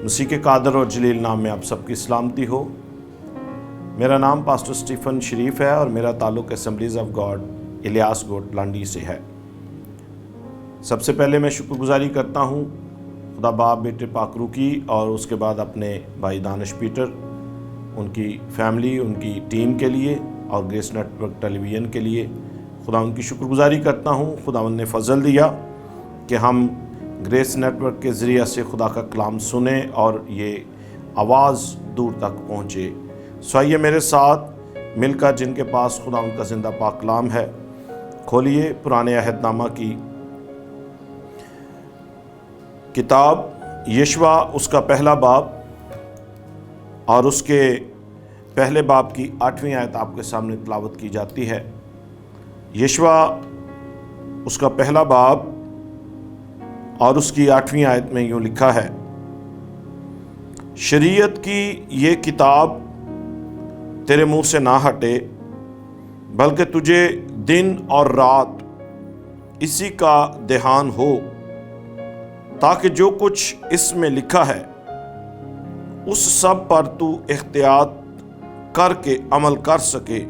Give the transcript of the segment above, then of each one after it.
مسیح کے قادر اور جلیل نام میں آپ سب کی سلامتی ہو۔ میرا نام پاسٹر اسٹیفن شریف ہے اور میرا تعلق اسمبلیز آف گاڈ الیاس گوٹ لانڈی سے ہے۔ سب سے پہلے میں شکر گزاری کرتا ہوں خدا باپ بیٹے پاکرو کی، اور اس کے بعد اپنے بھائی دانش پیٹر، ان کی فیملی، ان کی ٹیم کے لیے اور گریس نیٹ ورک ٹیلی ویژن کے لیے خدا ان کی شکر گزاری کرتا ہوں۔ خدا ان نے فضل دیا کہ ہم گریس نیٹ ورک کے ذریعہ سے خدا کا کلام سنیں اور یہ آواز دور تک پہنچے۔ آئیے میرے ساتھ مل کر جن کے پاس خدا ان کا زندہ پاک کلام ہے، کھولیے پرانے عہد نامہ کی کتاب یشوع، اس کا پہلا باب، اور اس کے پہلے باب کی 8ویں آیت آپ کے سامنے تلاوت کی جاتی ہے۔ یشوع اس کا پہلا باب اور اس کی 8ویں آیت میں یوں لکھا ہے، شریعت کی یہ کتاب تیرے منہ سے نہ ہٹے، بلکہ تجھے دن اور رات اسی کا دھیان ہو، تاکہ جو کچھ اس میں لکھا ہے اس سب پر تو احتیاط کر کے عمل کر سکے،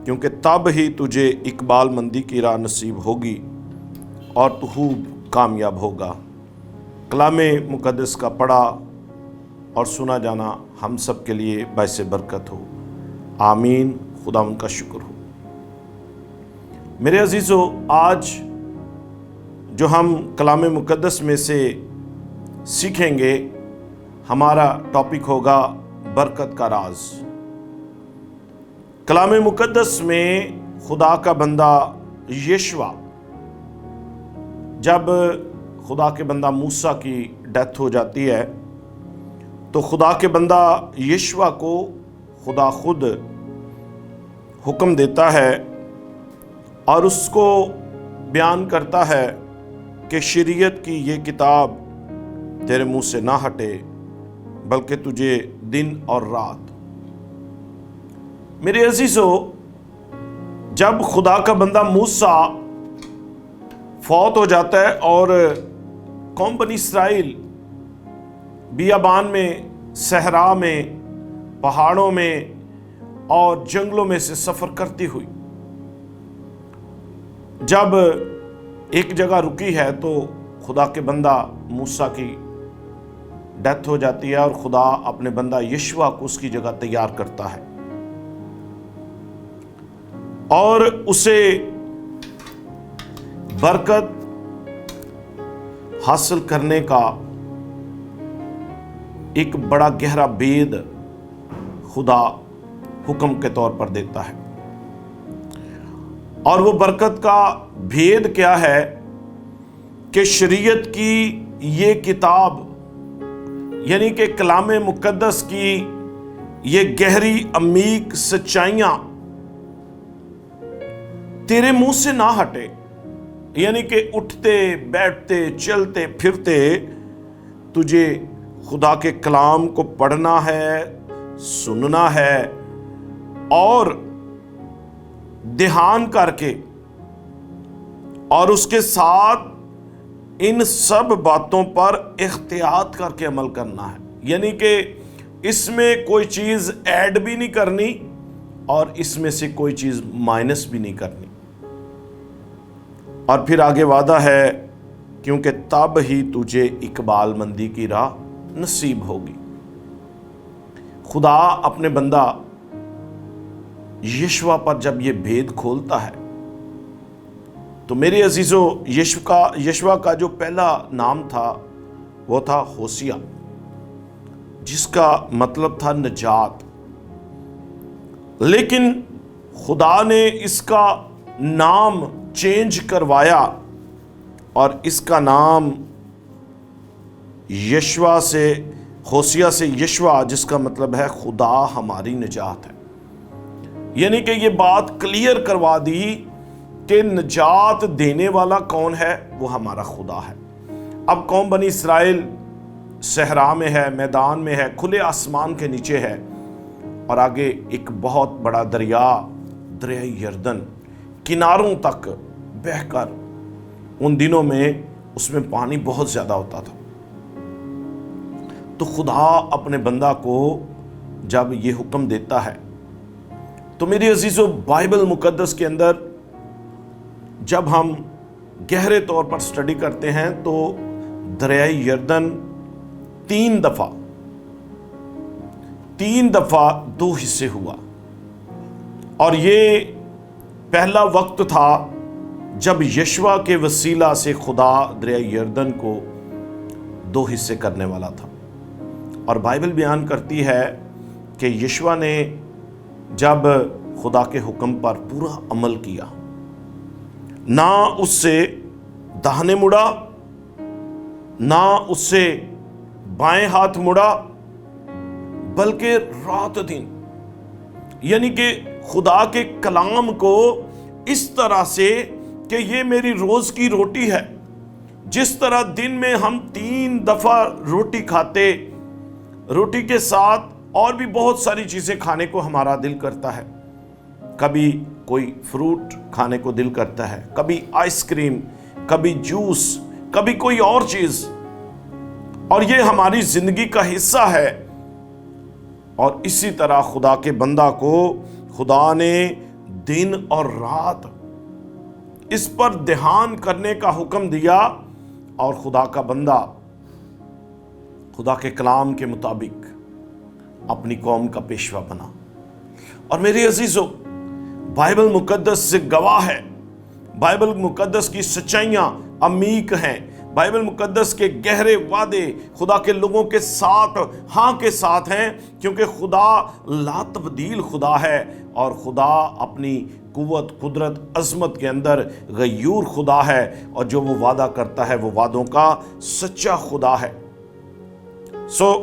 کیونکہ تب ہی تجھے اقبال مندی کی راہ نصیب ہوگی اور تو خوب کامیاب ہوگا۔ کلام مقدس کا پڑھا اور سنا جانا ہم سب کے لیے باعث برکت ہو، آمین۔ خدا ان کا شکر ہو۔ میرے عزیزو، آج جو ہم کلام مقدس میں سے سیکھیں گے، ہمارا ٹاپک ہوگا برکت کا راز۔ کلام مقدس میں خدا کا بندہ یشوع، جب خدا کے بندہ موسیٰ کی ڈیتھ ہو جاتی ہے تو خدا کے بندہ یشوع کو خدا خود حکم دیتا ہے اور اس کو بیان کرتا ہے کہ شریعت کی یہ کتاب تیرے منہ سے نہ ہٹے، بلکہ تجھے دن اور رات۔ میرے عزیزو، جب خدا کا بندہ موسیٰ فوت ہو جاتا ہے اور قوم بنی اسرائیل بیابان میں، صحرا میں، پہاڑوں میں اور جنگلوں میں سے سفر کرتی ہوئی جب ایک جگہ رکی ہے تو خدا کے بندہ موسیٰ کی ڈیتھ ہو جاتی ہے اور خدا اپنے بندہ یشوع کو اس کی جگہ تیار کرتا ہے اور اسے برکت حاصل کرنے کا ایک بڑا گہرا بید خدا حکم کے طور پر دیتا ہے۔ اور وہ برکت کا بھید کیا ہے کہ شریعت کی یہ کتاب، یعنی کہ کلام مقدس کی یہ گہری عمیق سچائیاں تیرے منہ سے نہ ہٹے، یعنی کہ اٹھتے بیٹھتے چلتے پھرتے تجھے خدا کے کلام کو پڑھنا ہے، سننا ہے اور دھیان کر کے، اور اس کے ساتھ ان سب باتوں پر احتیاط کر کے عمل کرنا ہے، یعنی کہ اس میں کوئی چیز ایڈ بھی نہیں کرنی اور اس میں سے کوئی چیز مائنس بھی نہیں کرنی۔ اور پھر آگے وعدہ ہے، کیونکہ تب ہی تجھے اقبال مندی کی راہ نصیب ہوگی۔ خدا اپنے بندہ یشوع پر جب یہ بھید کھولتا ہے تو میرے عزیزو، یشوع کا جو پہلا نام تھا وہ تھا ہوسیہ، جس کا مطلب تھا نجات، لیکن خدا نے اس کا نام چینج کروایا اور اس کا نام یشوع سے، ہوسیہ سے یشوع، جس کا مطلب ہے خدا ہماری نجات ہے۔ یعنی کہ یہ بات کلیئر کروا دی کہ نجات دینے والا کون ہے؟ وہ ہمارا خدا ہے۔ اب قوم بنی اسرائیل صحرا میں ہے، میدان میں ہے، کھلے آسمان کے نیچے ہے، اور آگے ایک بہت بڑا دریائے یردن کناروں تک بہہ کر، ان دنوں میں اس میں پانی بہت زیادہ ہوتا تھا، تو خدا اپنے بندہ کو جب یہ حکم دیتا ہے تو میری عزیزو بائبل مقدس کے اندر جب ہم گہرے طور پر سٹڈی کرتے ہیں تو دریائے یردن 3 دفعہ 2 حصے ہوا، اور یہ پہلا وقت تھا جب یشوع کے وسیلہ سے خدا دریائے یردن کو 2 حصے کرنے والا تھا۔ اور بائبل بیان کرتی ہے کہ یشوع نے جب خدا کے حکم پر پورا عمل کیا، نہ اس سے داہنے مڑا نہ اس سے بائیں ہاتھ مڑا، بلکہ رات دن یعنی کہ خدا کے کلام کو اس طرح سے کہ یہ میری روز کی روٹی ہے، جس طرح دن میں ہم 3 دفعہ روٹی کھاتے، روٹی کے ساتھ اور بھی بہت ساری چیزیں کھانے کو ہمارا دل کرتا ہے، کبھی کوئی فروٹ کھانے کو دل کرتا ہے، کبھی آئس کریم، کبھی جوس، کبھی کوئی اور چیز، اور یہ ہماری زندگی کا حصہ ہے۔ اور اسی طرح خدا کے بندہ کو خدا نے دن اور رات اس پر دھیان کرنے کا حکم دیا، اور خدا کا بندہ خدا کے کلام کے مطابق اپنی قوم کا پیشوا بنا۔ اور میرے عزیزو بائبل مقدس سے گواہ ہے، بائبل مقدس کی سچائیاں عمیق ہیں، بائبل مقدس کے گہرے وعدے خدا کے لوگوں کے ساتھ ہاں کے ساتھ ہیں، کیونکہ خدا لا تبدیل خدا ہے، اور خدا اپنی قوت، قدرت، عظمت کے اندر غیور خدا ہے، اور جو وہ وعدہ کرتا ہے وہ وعدوں کا سچا خدا ہے۔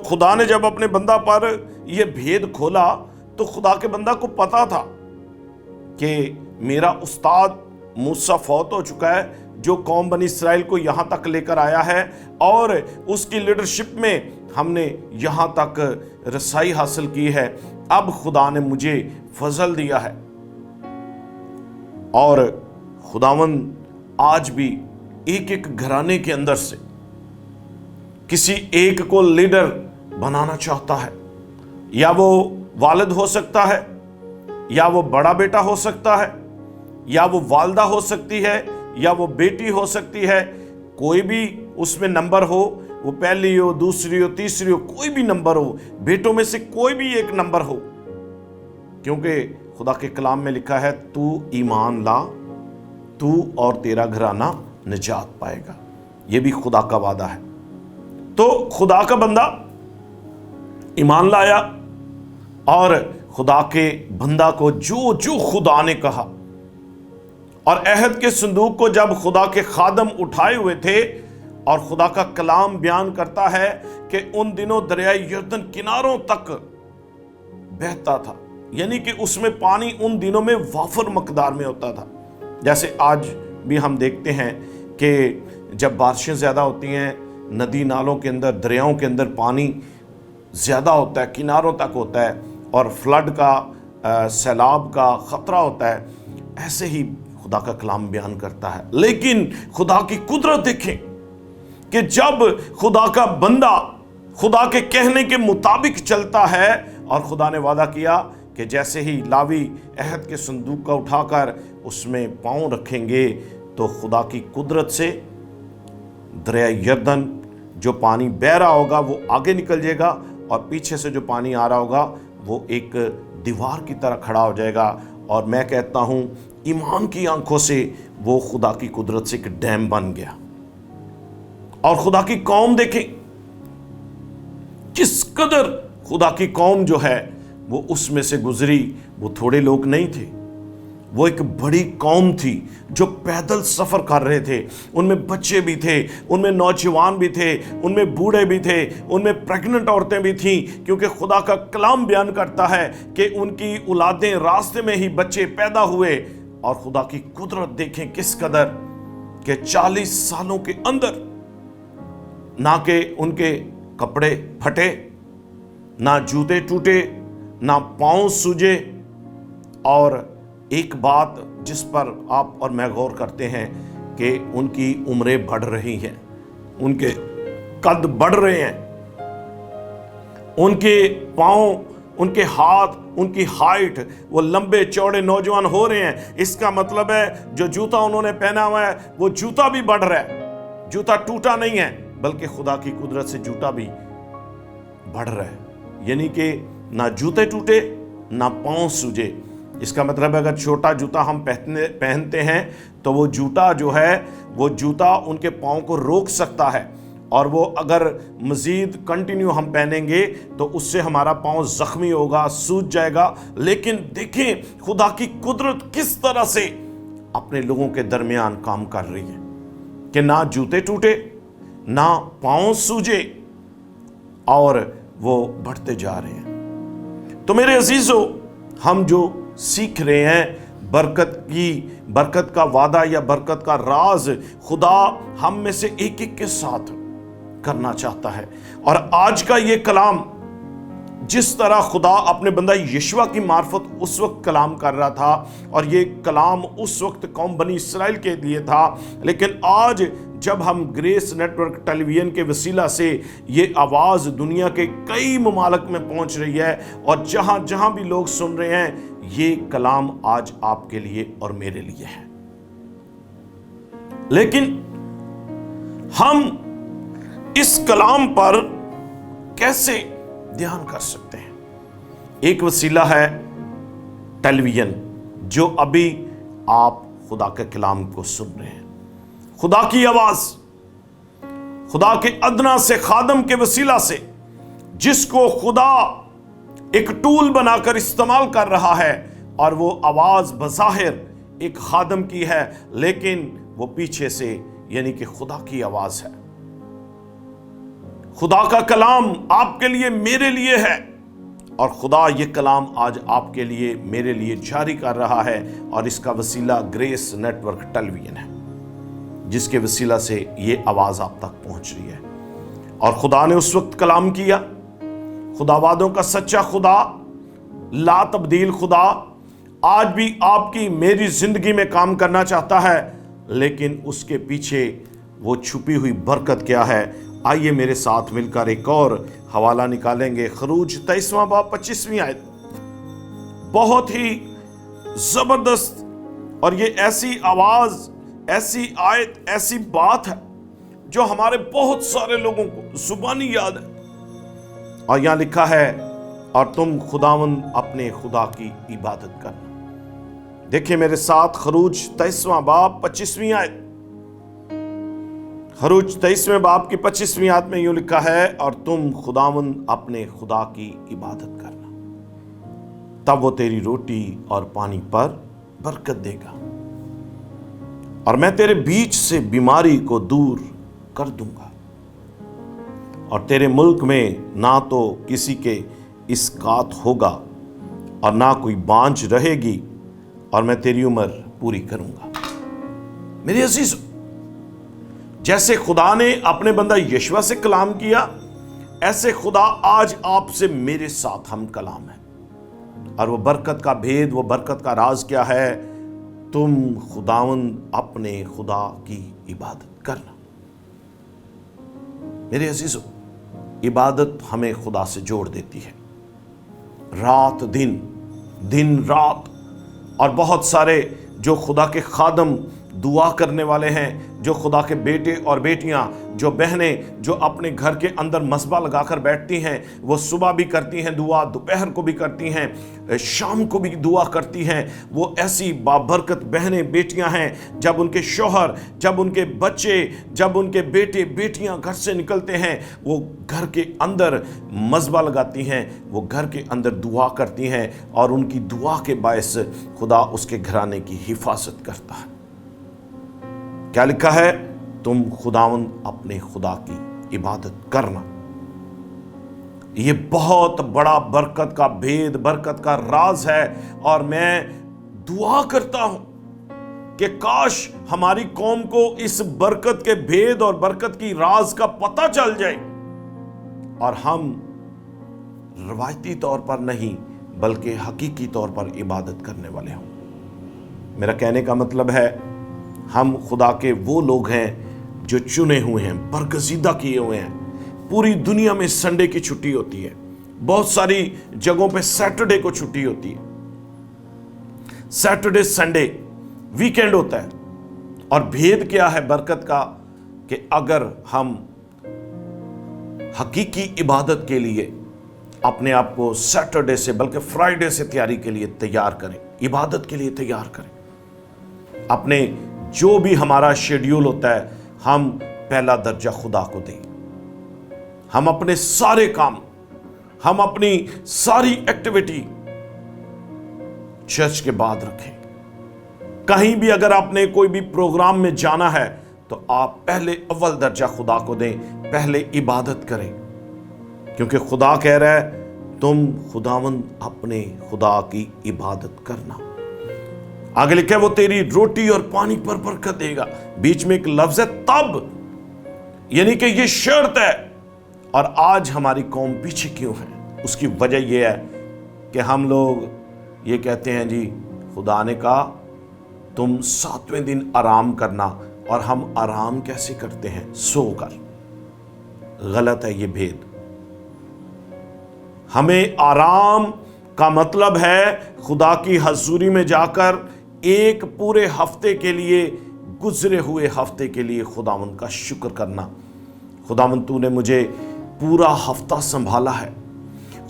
خدا نے جب اپنے بندہ پر یہ بھید کھولا تو خدا کے بندہ کو پتا تھا کہ میرا استاد موسیٰ فوت ہو چکا ہے، جو قوم بنی اسرائیل کو یہاں تک لے کر آیا ہے، اور اس کی لیڈرشپ میں ہم نے یہاں تک رسائی حاصل کی ہے، اب خدا نے مجھے فضل دیا ہے۔ اور خداوند آج بھی ایک ایک گھرانے کے اندر سے کسی ایک کو لیڈر بنانا چاہتا ہے، یا وہ والد ہو سکتا ہے، یا وہ بڑا بیٹا ہو سکتا ہے، یا وہ والدہ ہو سکتی ہے، یا وہ بیٹی ہو سکتی ہے، کوئی بھی اس میں نمبر ہو، وہ پہلی ہو، دوسری ہو، تیسری ہو، کوئی بھی نمبر ہو، بیٹوں میں سے کوئی بھی ایک نمبر ہو، کیونکہ خدا کے کلام میں لکھا ہے تو ایمان لا، تو اور تیرا گھرانہ نجات پائے گا، یہ بھی خدا کا وعدہ ہے۔ تو خدا کا بندہ ایمان لایا، اور خدا کے بندہ کو جو خدا نے کہا، اور عہد کے صندوق کو جب خدا کے خادم اٹھائے ہوئے تھے، اور خدا کا کلام بیان کرتا ہے کہ ان دنوں دریائے یردن کناروں تک بہتا تھا، یعنی کہ اس میں پانی ان دنوں میں وافر مقدار میں ہوتا تھا۔ جیسے آج بھی ہم دیکھتے ہیں کہ جب بارشیں زیادہ ہوتی ہیں، ندی نالوں کے اندر، دریاؤں کے اندر پانی زیادہ ہوتا ہے، کناروں تک ہوتا ہے، اور فلڈ کا، سیلاب کا خطرہ ہوتا ہے، ایسے ہی خدا کا کلام بیان کرتا ہے۔ لیکن خدا کی قدرت دیکھیں کہ جب خدا کا بندہ خدا کے کہنے کے مطابق چلتا ہے، اور خدا نے وعدہ کیا کہ جیسے ہی لاوی عہد کے صندوق کا اٹھا کر اس میں پاؤں رکھیں گے تو خدا کی قدرت سے دریائے یردن جو پانی بہ رہا ہوگا وہ آگے نکل جائے گا، اور پیچھے سے جو پانی آ رہا ہوگا وہ ایک دیوار کی طرح کھڑا ہو جائے گا۔ اور میں کہتا ہوں ایمان کی آنکھوں سے وہ خدا کی قدرت سے ایک ڈیم بن گیا۔ اور خدا کی قوم دیکھیں کس قدر خدا کی قوم جو ہے وہ اس میں سے گزری، وہ تھوڑے لوگ نہیں تھے، وہ ایک بڑی قوم تھی جو پیدل سفر کر رہے تھے، ان میں بچے بھی تھے، ان میں نوجوان بھی تھے، ان میں بوڑھے بھی تھے، ان میں پریگننٹ عورتیں بھی تھیں، کیونکہ خدا کا کلام بیان کرتا ہے کہ ان کی اولادیں راستے میں ہی بچے پیدا ہوئے۔ اور خدا کی قدرت دیکھیں کس قدر کہ 40 سالوں کے اندر نہ کہ ان کے کپڑے پھٹے، نہ جوتے ٹوٹے، نہ پاؤں سوجے۔ اور ایک بات جس پر آپ اور میں غور کرتے ہیں کہ ان کی عمریں بڑھ رہی ہیں، ان کے قد بڑھ رہے ہیں، ان کے پاؤں، ان کے ہاتھ، ان کی ہائٹ، وہ لمبے چوڑے نوجوان ہو رہے ہیں۔ اس کا مطلب ہے جو جوتا انہوں نے پہنا ہوا ہے وہ جوتا بھی بڑھ رہا ہے، جوتا ٹوٹا نہیں ہے بلکہ خدا کی قدرت سے جوتا بھی بڑھ رہا ہے، یعنی کہ نہ جوتے ٹوٹے نہ پاؤں سوجے۔ اس کا مطلب ہے اگر چھوٹا جوتا ہم پہنتے ہیں تو وہ جوتا جو ہے وہ جوتا ان کے پاؤں کو روک سکتا ہے، اور وہ اگر مزید کنٹینیو ہم پہنیں گے تو اس سے ہمارا پاؤں زخمی ہوگا، سوج جائے گا۔ لیکن دیکھیں خدا کی قدرت کس طرح سے اپنے لوگوں کے درمیان کام کر رہی ہے کہ نہ جوتے ٹوٹے نہ پاؤں سوجے، اور وہ بڑھتے جا رہے ہیں۔ تو میرے عزیزو، ہم جو سیکھ رہے ہیں برکت کا وعدہ یا برکت کا راز خدا ہم میں سے ایک ایک کے ساتھ کرنا چاہتا ہے۔ اور آج کا یہ کلام جس طرح خدا اپنے بندہ یشوع کی معرفت اس وقت کلام کر رہا تھا، اور یہ کلام اس وقت قوم بنی اسرائیل کے لیے تھا، لیکن آج جب ہم گریس نیٹ ورک ٹیلی ویژن کے وسیلہ سے یہ آواز دنیا کے کئی ممالک میں پہنچ رہی ہے، اور جہاں جہاں بھی لوگ سن رہے ہیں، یہ کلام آج آپ کے لیے اور میرے لیے ہے۔ لیکن ہم اس کلام پر کیسے دھیان کر سکتے ہیں؟ ایک وسیلہ ہے ٹیلی ویژن، جو ابھی آپ خدا کے کلام کو سن رہے ہیں، خدا کی آواز، خدا کے ادنا سے خادم کے وسیلہ سے، جس کو خدا ایک ٹول بنا کر استعمال کر رہا ہے، اور وہ آواز بظاہر ایک خادم کی ہے لیکن وہ پیچھے سے یعنی کہ خدا کی آواز ہے۔ خدا کا کلام آپ کے لیے میرے لیے ہے، اور خدا یہ کلام آج آپ کے لیے میرے لیے جاری کر رہا ہے، اور اس کا وسیلہ گریس نیٹ ورک ٹیلی ویژن ہے، جس کے وسیلہ سے یہ آواز آپ تک پہنچ رہی ہے۔ اور خدا نے اس وقت کلام کیا، خدا وعدوں کا سچا خدا، لا تبدیل خدا آج بھی آپ کی میری زندگی میں کام کرنا چاہتا ہے، لیکن اس کے پیچھے وہ چھپی ہوئی برکت کیا ہے؟ آئیے میرے ساتھ مل کر ایک اور حوالہ نکالیں گے، خروج 23واں باب 25ویں آیت، بہت ہی زبردست، اور یہ ایسی آواز، ایسی آیت، ایسی بات ہے جو ہمارے بہت سارے لوگوں کو زبانی یاد ہے۔ اور یہاں لکھا ہے، اور تم خداوند اپنے خدا کی عبادت کرنا۔ دیکھیں میرے ساتھ خروج 23واں باب 25ویں آیت، خروج 23ویں باب کی 25ویں آیت میں یوں لکھا ہے، اور تم خداوند اپنے خدا کی عبادت کرنا، تب وہ تیری روٹی اور پانی پر برکت دے گا، اور میں تیرے بیچ سے بیماری کو دور کر دوں گا، اور تیرے ملک میں نہ تو کسی کے اسقاط ہوگا اور نہ کوئی بانجھ رہے گی، اور میں تیری عمر پوری کروں گا۔ میرے عزیز، جیسے خدا نے اپنے بندہ یشوع سے کلام کیا، ایسے خدا آج آپ سے میرے ساتھ ہم کلام ہے، اور وہ برکت کا بھید، وہ برکت کا راز کیا ہے؟ تم خداوند اپنے خدا کی عبادت کرنا۔ میرے عزیزو، عبادت ہمیں خدا سے جوڑ دیتی ہے، رات دن، دن رات، اور بہت سارے جو خدا کے خادم دعا کرنے والے ہیں، جو خدا کے بیٹے اور بیٹیاں، جو بہنیں جو اپنے گھر کے اندر مصباح لگا کر بیٹھتی ہیں، وہ صبح بھی کرتی ہیں دعا، دوپہر کو بھی کرتی ہیں، شام کو بھی دعا کرتی ہیں۔ وہ ایسی بابرکت بہنیں بیٹیاں ہیں، جب ان کے شوہر، جب ان کے بچے، جب ان کے بیٹے بیٹیاں گھر سے نکلتے ہیں، وہ گھر کے اندر مصباح لگاتی ہیں، وہ گھر کے اندر دعا کرتی ہیں، اور ان کی دعا کے باعث خدا اس کے گھرانے کی حفاظت کرتا ہے۔ کیا لکھا ہے؟ تم خداوند اپنے خدا کی عبادت کرنا۔ یہ بہت بڑا برکت کا بھید، برکت کا راز ہے، اور میں دعا کرتا ہوں کہ کاش ہماری قوم کو اس برکت کے بھید اور برکت کی راز کا پتہ چل جائے، اور ہم روایتی طور پر نہیں بلکہ حقیقی طور پر عبادت کرنے والے ہوں۔ میرا کہنے کا مطلب ہے، ہم خدا کے وہ لوگ ہیں جو چنے ہوئے ہیں، برگزیدہ کیے ہوئے ہیں۔ پوری دنیا میں سنڈے کی چھٹی ہوتی ہے، بہت ساری جگہوں پہ سیٹرڈے کو چھٹی ہوتی ہے، سیٹرڈے سنڈے ویکینڈ ہوتا ہے۔ اور بھید کیا ہے برکت کا؟ کہ اگر ہم حقیقی عبادت کے لیے اپنے آپ کو سیٹرڈے سے بلکہ فرائیڈے سے تیاری کے لیے تیار کریں، عبادت کے لیے تیار کریں، اپنے جو بھی ہمارا شیڈیول ہوتا ہے ہم پہلا درجہ خدا کو دیں، ہم اپنے سارے کام، ہم اپنی ساری ایکٹیویٹی چرچ کے بعد رکھیں۔ کہیں بھی اگر آپ نے کوئی بھی پروگرام میں جانا ہے تو آپ پہلے اول درجہ خدا کو دیں، پہلے عبادت کریں، کیونکہ خدا کہہ رہا ہے تم خداوند اپنے خدا کی عبادت کرنا۔ آگے لکھا ہے وہ تیری روٹی اور پانی پر برکت دے گا۔ بیچ میں ایک لفظ ہے تب، یعنی کہ یہ شرط ہے۔ اور آج ہماری قوم پیچھے کیوں ہے؟ اس کی وجہ یہ ہے کہ ہم لوگ یہ کہتے ہیں جی خدا نے کہا تم 7ویں دن آرام کرنا، اور ہم آرام کیسے کرتے ہیں؟ سو کر۔ غلط ہے یہ بھید۔ ہمیں آرام کا مطلب ہے خدا کی حضوری میں جا کر ایک پورے ہفتے کے لیے، گزرے ہوئے ہفتے کے لیے خداوند کا شکر کرنا۔ خداوند تو نے مجھے پورا ہفتہ سنبھالا ہے،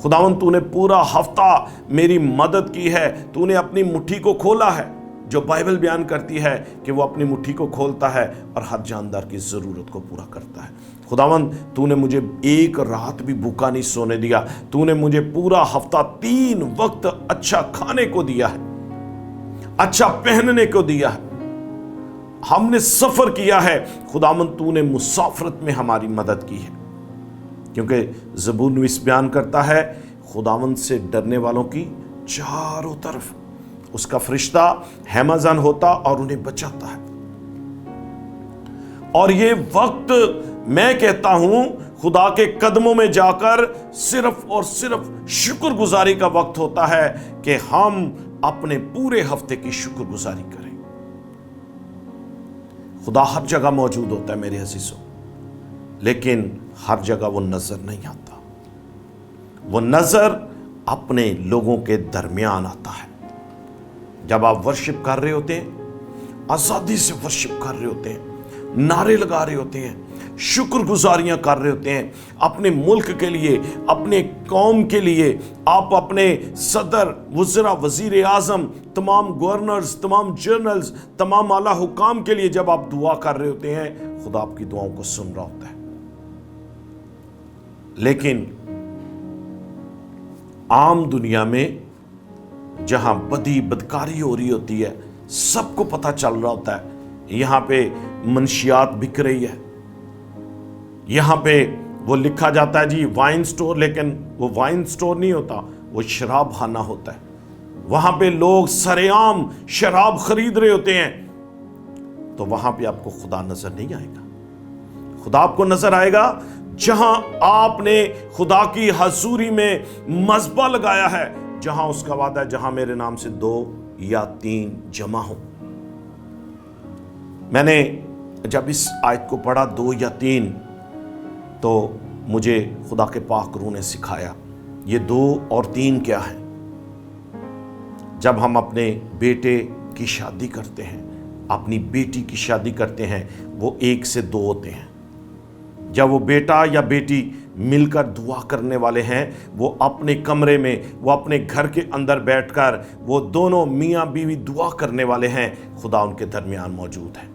خداوند تو نے پورا ہفتہ میری مدد کی ہے، تو نے اپنی مٹھی کو کھولا ہے، جو بائبل بیان کرتی ہے کہ وہ اپنی مٹھی کو کھولتا ہے اور ہر جاندار کی ضرورت کو پورا کرتا ہے۔ خداوند تو نے مجھے ایک رات بھی بھوکا نہیں سونے دیا، تو نے مجھے پورا ہفتہ 3 وقت اچھا کھانے کو دیا ہے، اچھا پہننے کو دیا ہے، ہم نے سفر کیا ہے۔ خداوند تو نے مسافرت میں ہماری مدد کی ہے، کیونکہ زبور نویس بیان کرتا ہے خداوند سے ڈرنے والوں کی چاروں طرف اس کا فرشتہ حمازن ہوتا اور انہیں بچاتا ہے۔ اور یہ وقت میں کہتا ہوں خدا کے قدموں میں جا کر صرف اور صرف شکر گزاری کا وقت ہوتا ہے کہ ہم اپنے پورے ہفتے کی شکر گزاری کریں۔ خدا ہر جگہ موجود ہوتا ہے میرے عزیزوں، لیکن ہر جگہ وہ نظر نہیں آتا، وہ نظر اپنے لوگوں کے درمیان آتا ہے۔ جب آپ ورشپ کر رہے ہوتے ہیں، آزادی سے ورشپ کر رہے ہوتے ہیں، نعرے لگا رہے ہوتے ہیں، شکر گزاریاں کر رہے ہوتے ہیں اپنے ملک کے لیے، اپنے قوم کے لیے، آپ اپنے صدر، وزراء، وزیر اعظم، تمام گورنرز، تمام جنرلز، تمام اعلیٰ حکام کے لیے جب آپ دعا کر رہے ہوتے ہیں، خدا آپ کی دعاؤں کو سن رہا ہوتا ہے۔ لیکن عام دنیا میں جہاں بدی بدکاری ہو رہی ہوتی ہے، سب کو پتہ چل رہا ہوتا ہے یہاں پہ منشیات بک رہی ہے، یہاں پہ وہ لکھا جاتا ہے جی وائن سٹور، لیکن وہ وائن سٹور نہیں ہوتا، وہ شراب خانہ ہوتا ہے۔ وہاں پہ لوگ سرے عام شراب خرید رہے ہوتے ہیں، تو وہاں پہ آپ کو خدا نظر نہیں آئے گا۔ خدا آپ کو نظر آئے گا جہاں آپ نے خدا کی حضوری میں مذبح لگایا ہے، جہاں اس کا وعدہ ہے جہاں میرے نام سے 2 یا 3 جمع ہوں۔ میں نے جب اس آیت کو پڑھا 2 یا 3، تو مجھے خدا کے پاک روح نے سکھایا یہ 2 اور 3 کیا ہیں۔ جب ہم اپنے بیٹے کی شادی کرتے ہیں، اپنی بیٹی کی شادی کرتے ہیں، وہ 1 سے 2 ہوتے ہیں۔ جب وہ بیٹا یا بیٹی مل کر دعا کرنے والے ہیں، وہ اپنے کمرے میں، وہ اپنے گھر کے اندر بیٹھ کر وہ دونوں میاں بیوی دعا کرنے والے ہیں، خدا ان کے درمیان موجود ہے۔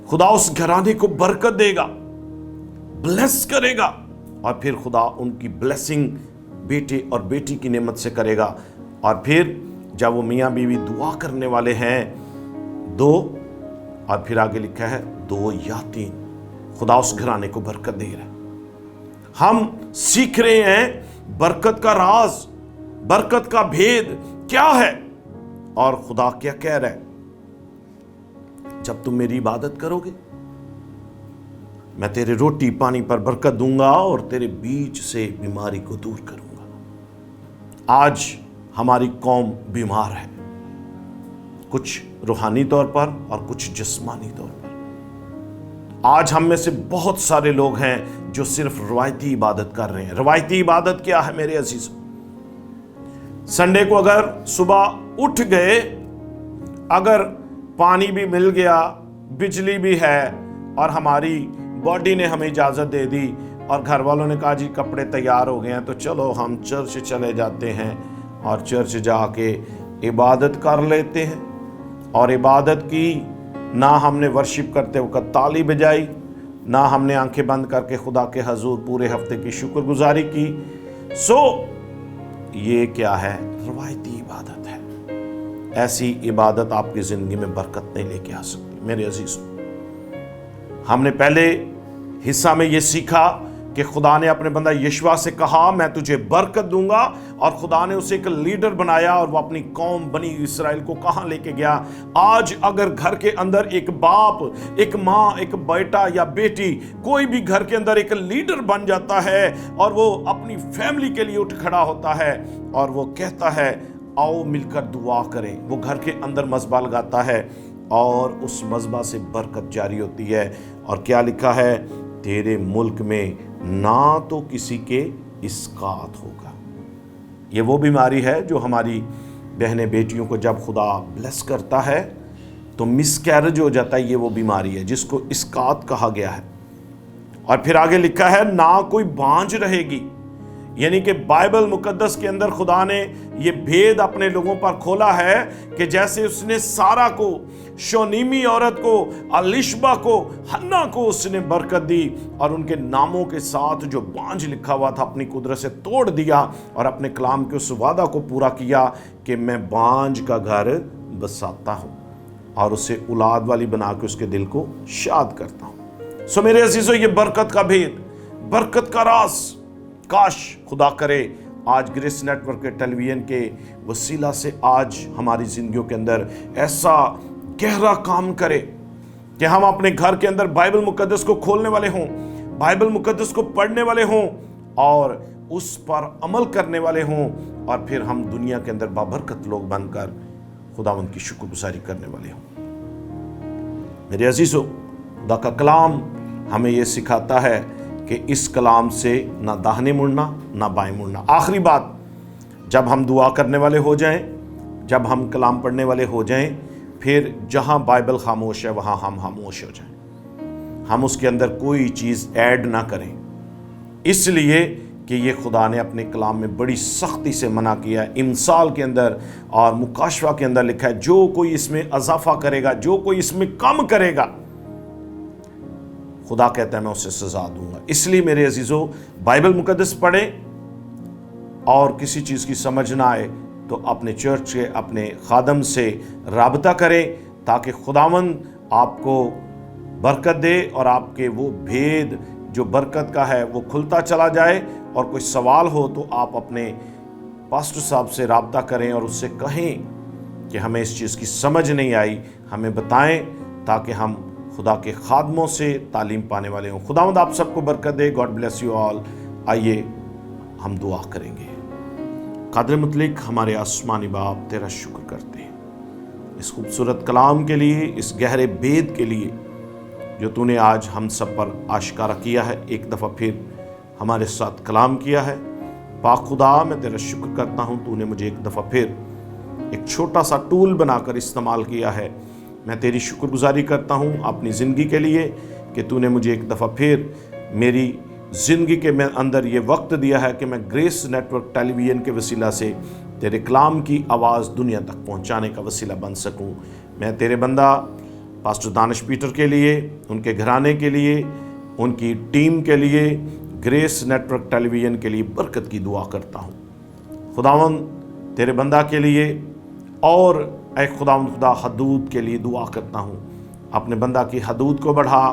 خدا اس گھرانے کو برکت دے گا، بلیس کرے گا، اور پھر خدا ان کی بلیسنگ بیٹے اور بیٹی کی نعمت سے کرے گا۔ اور پھر جب وہ میاں بیوی دعا کرنے والے ہیں 2، اور پھر آگے لکھا ہے 2 یا 3، خدا اس گھرانے کو برکت دے رہا ہے۔ ہم سیکھ رہے ہیں برکت کا راز، برکت کا بھید کیا ہے، اور خدا کیا کہہ رہا ہے؟ جب تم میری عبادت کرو گے، میں تیرے روٹی پانی پر برکت دوں گا اور تیرے بیچ سے بیماری کو دور کروں گا۔ آج ہماری قوم بیمار ہے، کچھ روحانی طور پر اور کچھ جسمانی طور پر۔ آج ہم میں سے بہت سارے لوگ ہیں جو صرف روایتی عبادت کر رہے ہیں۔ روایتی عبادت کیا ہے میرے عزیزوں؟ سنڈے کو اگر صبح اٹھ گئے، اگر پانی بھی مل گیا، بجلی بھی ہے، اور ہماری باڈی نے ہمیں اجازت دے دی، اور گھر والوں نے کہا جی کپڑے تیار ہو گئے ہیں تو چلو ہم چرچ چلے جاتے ہیں، اور چرچ جا کے عبادت کر لیتے ہیں، اور عبادت کی، نہ ہم نے ورشپ کرتے وقت تالی بجائی، نہ ہم نے آنکھیں بند کر کے خدا کے حضور پورے ہفتے کی شکر گزاری کی، یہ کیا ہے؟ روایتی عبادت ہے۔ ایسی عبادت آپ کی زندگی میں برکت نہیں لے کے آ سکتی میرے عزیزوں۔ ہم نے پہلے حصہ میں یہ سیکھا کہ خدا نے اپنے بندہ یشوع سے کہا میں تجھے برکت دوں گا، اور خدا نے اسے ایک لیڈر بنایا، اور وہ اپنی قوم بنی اسرائیل کو کہاں لے کے گیا۔ آج اگر گھر کے اندر ایک باپ، ایک ماں، ایک بیٹا یا بیٹی، کوئی بھی گھر کے اندر ایک لیڈر بن جاتا ہے، اور وہ اپنی فیملی کے لیے اٹھ کھڑا ہوتا ہے، اور وہ کہتا ہے آؤ مل کر دعا کریں، وہ گھر کے اندر مذبح لگاتا ہے، اور اس مذبح سے برکت جاری ہوتی ہے۔ اور کیا لکھا ہے؟ تیرے ملک میں نہ تو کسی کے اسقاط ہوگا۔ یہ وہ بیماری ہے جو ہماری بہنیں بیٹیوں کو جب خدا بلیس کرتا ہے تو مس کیرج ہو جاتا ہے، یہ وہ بیماری ہے جس کو اسقاط کہا گیا ہے۔ اور پھر آگے لکھا ہے نہ کوئی بانجھ رہے گی، یعنی کہ بائبل مقدس کے اندر خدا نے یہ بھید اپنے لوگوں پر کھولا ہے کہ جیسے اس نے سارا کو، شونیمی عورت کو، الشبہ کو، حنا کو اس نے برکت دی، اور ان کے ناموں کے ساتھ جو بانجھ لکھا ہوا تھا اپنی قدرت سے توڑ دیا، اور اپنے کلام کے اس وعدہ کو پورا کیا کہ میں بانجھ کا گھر بساتا ہوں اور اسے اولاد والی بنا کے اس کے دل کو شاد کرتا ہوں۔ میرے عزیزو، یہ برکت کا بھید، برکت کا راز، کاش خدا کرے آج گریس نیٹ ورک کے ٹیلی ویژن کے وسیلہ سے آج ہماری زندگیوں کے اندر ایسا گہرا کام کرے کہ ہم اپنے گھر کے اندر بائبل مقدس کو کھولنے والے ہوں، بائبل مقدس کو پڑھنے والے ہوں، اور اس پر عمل کرنے والے ہوں، اور پھر ہم دنیا کے اندر بابرکت لوگ بن کر خداوند کی شکر گزاری کرنے والے ہوں۔ میرے عزیزو، خدا کا کلام ہمیں یہ سکھاتا ہے کہ اس کلام سے نہ داہنے مڑنا نہ بائیں مڑنا۔ آخری بات، جب ہم دعا کرنے والے ہو جائیں، جب ہم کلام پڑھنے والے ہو جائیں، پھر جہاں بائبل خاموش ہے وہاں ہم خاموش ہو جائیں، ہم اس کے اندر کوئی چیز ایڈ نہ کریں، اس لیے کہ یہ خدا نے اپنے کلام میں بڑی سختی سے منع کیا ہے۔ امثال کے اندر اور مکاشفہ کے اندر لکھا ہے جو کوئی اس میں اضافہ کرے گا، جو کوئی اس میں کم کرے گا، خدا کہتا ہے میں اسے سزا دوں گا۔ اس لیے میرے عزیزو، بائبل مقدس پڑھیں، اور کسی چیز کی سمجھ نہ آئے تو اپنے چرچ کے اپنے خادم سے رابطہ کریں، تاکہ خداوند آپ کو برکت دے، اور آپ کے وہ بھید جو برکت کا ہے وہ کھلتا چلا جائے۔ اور کوئی سوال ہو تو آپ اپنے پاسٹر صاحب سے رابطہ کریں اور اس سے کہیں کہ ہمیں اس چیز کی سمجھ نہیں آئی، ہمیں بتائیں، تاکہ ہم خدا کے خادموں سے تعلیم پانے والے ہوں۔ خداوند آپ سب کو برکت دے۔ God bless you all. آئیے ہم دعا کریں گے۔ قادر مطلق ہمارے آسمانی باپ، تیرا شکر کرتے ہیں اس خوبصورت کلام کے لیے، اس گہرے بید کے لیے جو تو نے آج ہم سب پر آشکارا کیا ہے، ایک دفعہ پھر ہمارے ساتھ کلام کیا ہے۔ پاک خدا، میں تیرا شکر کرتا ہوں، تو نے مجھے ایک دفعہ پھر ایک چھوٹا سا ٹول بنا کر استعمال کیا ہے۔ میں تیری شکر گزاری کرتا ہوں اپنی زندگی کے لیے کہ تو نے مجھے ایک دفعہ پھر میری زندگی کے اندر یہ وقت دیا ہے کہ میں گریس نیٹ ورک ٹیلی ویژن کے وسیلہ سے تیرے کلام کی آواز دنیا تک پہنچانے کا وسیلہ بن سکوں۔ میں تیرے بندہ پاسٹر دانش پیٹر کے لیے، ان کے گھرانے کے لیے، ان کی ٹیم کے لیے، گریس نیٹ ورک ٹیلی ویژن کے لیے برکت کی دعا کرتا ہوں۔ خداوند تیرے بندہ کے لیے، اور اے خداوند خدا حدود کے لیے دعا کرتا ہوں، اپنے بندہ کی حدود کو بڑھا،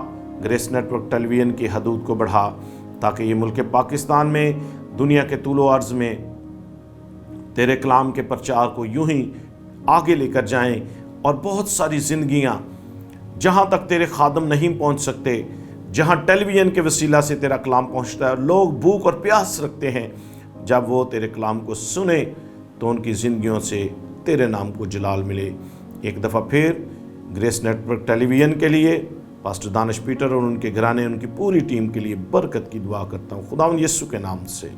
گریس نیٹ ورک ٹیلی ویژن کی حدود کو بڑھا، تاکہ یہ ملک پاکستان میں، دنیا کے طول و عرض میں تیرے کلام کے پرچار کو یوں ہی آگے لے کر جائیں، اور بہت ساری زندگیاں جہاں تک تیرے خادم نہیں پہنچ سکتے، جہاں ٹیلی ویژن کے وسیلہ سے تیرا کلام پہنچتا ہے، اور لوگ بھوک اور پیاس رکھتے ہیں، جب وہ تیرے کلام کو سنیں تو ان کی زندگیوں سے تیرے نام کو جلال ملے۔ ایک دفعہ پھر گریس نیٹ ورک ٹیلی ویژن کے لیے، پاسٹر دانش پیٹر اور ان کے گھرانے، ان کی پوری ٹیم کے لیے برکت کی دعا کرتا ہوں خداوند یسوع کے نام سے،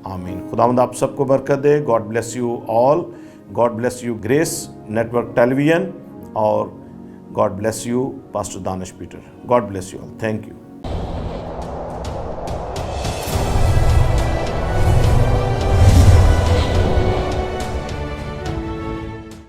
آمین۔ خداوند آپ سب کو برکت دے۔ God bless you all, God bless you grace network television, اور God bless you pastor Danish Peter. God bless you all, thank you.